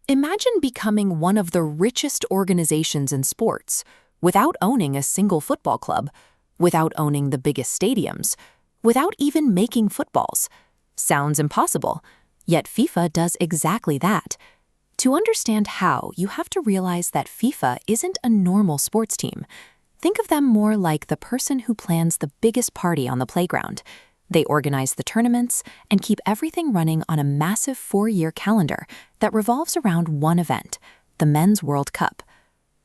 Imagine becoming one of the richest organizations in sports without owning a single football club, without owning the biggest stadiums, without even making footballs. Sounds impossible, yet FIFA does exactly that. To understand how, you have to realize that FIFA isn't a normal sports team. Think of them more like the person who plans the biggest party on the playground. They organize the tournaments and keep everything running on a massive 4-year calendar that revolves around one event, the Men's World Cup.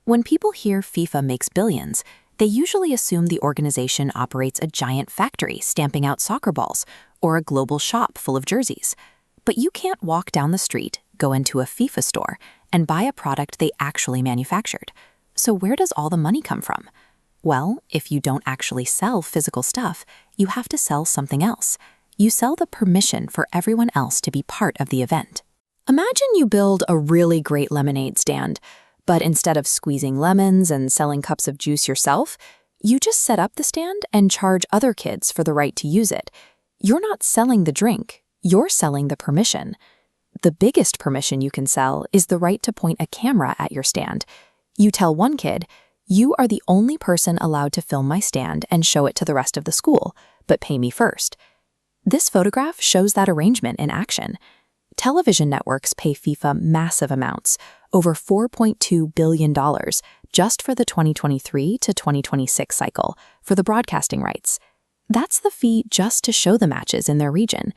When people hear FIFA makes billions, they usually assume the organization operates a giant factory stamping out soccer balls or a global shop full of jerseys. But you can't walk down the street, go into a FIFA store, and buy a product they actually manufactured. So where does all the money come from? Well, if you don't actually sell physical stuff, you have to sell something else. You sell the permission for everyone else to be part of the event. Imagine you build a really great lemonade stand, but instead of squeezing lemons and selling cups of juice yourself, you just set up the stand and charge other kids for the right to use it. You're not selling the drink, you're selling the permission. The biggest permission you can sell is the right to point a camera at your stand. You tell one kid, "You are the only person allowed to film my stand and show it to the rest of the school, but pay me first." This photograph shows that arrangement in action. Television networks pay FIFA massive amounts, over $4.2 billion, just for the 2023 to 2026 cycle, for the broadcasting rights. That's the fee just to show the matches in their region.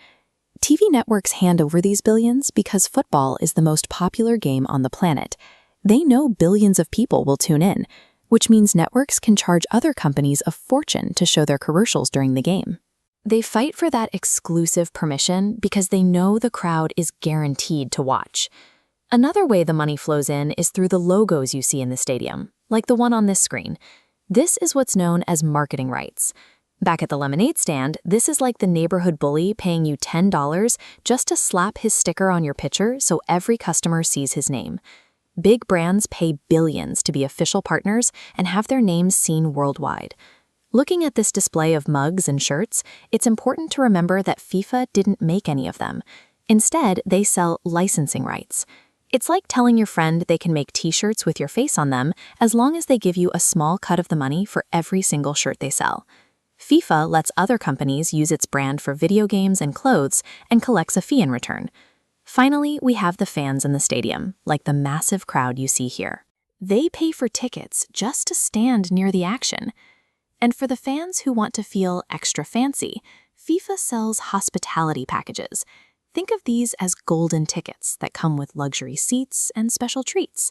TV networks hand over these billions because football is the most popular game on the planet. They know billions of people will tune in, which means networks can charge other companies a fortune to show their commercials during the game. They fight for that exclusive permission because they know the crowd is guaranteed to watch. Another way the money flows in is through the logos you see in the stadium, like the one on this screen. This is what's known as marketing rights. Back at the lemonade stand, this is like the neighborhood bully paying you $10 just to slap his sticker on your pitcher so every customer sees his name. Big brands pay billions to be official partners and have their names seen worldwide. Looking at this display of mugs and shirts, it's important to remember that FIFA didn't make any of them. Instead, they sell licensing rights. It's like telling your friend they can make t-shirts with your face on them as long as they give you a small cut of the money for every single shirt they sell. FIFA lets other companies use its brand for video games and clothes and collects a fee in return. Finally, we have the fans in the stadium, like the massive crowd you see here. They pay for tickets just to stand near the action. And for the fans who want to feel extra fancy, FIFA sells hospitality packages. Think of these as golden tickets that come with luxury seats and special treats.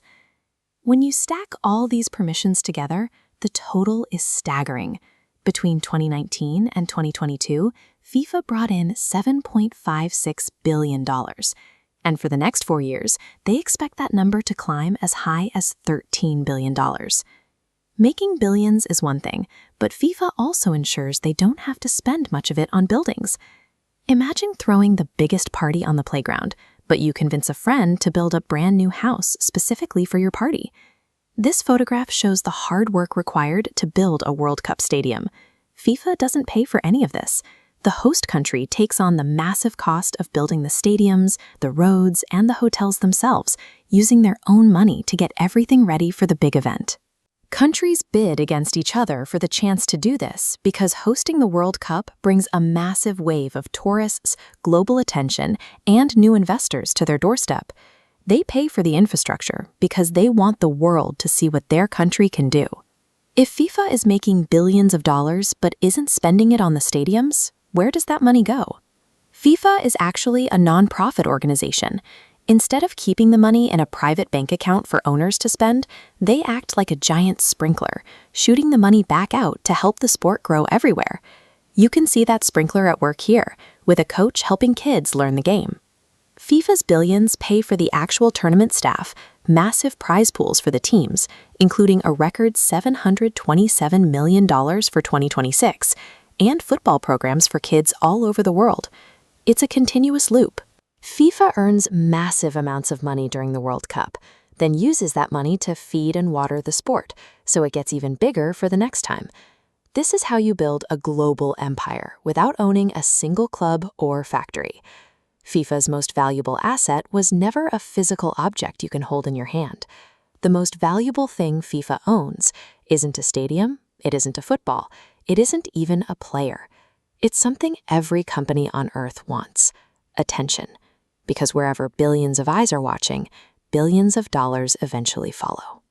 When you stack all these permissions together, the total is staggering. Between 2019 and 2022, FIFA brought in $7.56 billion. And for the next 4 years, they expect that number to climb as high as $13 billion. Making billions is one thing, but FIFA also ensures they don't have to spend much of it on buildings. Imagine throwing the biggest party on the playground, but you convince a friend to build a brand new house specifically for your party. This photograph shows the hard work required to build a World Cup stadium. FIFA doesn't pay for any of this. The host country takes on the massive cost of building the stadiums, the roads, and the hotels themselves, using their own money to get everything ready for the big event. Countries bid against each other for the chance to do this because hosting the World Cup brings a massive wave of tourists, global attention, and new investors to their doorstep. They pay for the infrastructure because they want the world to see what their country can do. If FIFA is making billions of dollars but isn't spending it on the stadiums, where does that money go? FIFA is actually a non-profit organization. Instead of keeping the money in a private bank account for owners to spend, they act like a giant sprinkler, shooting the money back out to help the sport grow everywhere. You can see that sprinkler at work here, with a coach helping kids learn the game. FIFA's billions pay for the actual tournament staff, massive prize pools for the teams, including a record $727 million for 2026, and football programs for kids all over the world. It's a continuous loop. FIFA earns massive amounts of money during the World Cup, then uses that money to feed and water the sport, so it gets even bigger for the next time. This is how you build a global empire without owning a single club or factory. FIFA's most valuable asset was never a physical object you can hold in your hand. The most valuable thing FIFA owns isn't a stadium, it isn't a football, it isn't even a player. It's something every company on Earth wants: attention. Because wherever billions of eyes are watching, billions of dollars eventually follow.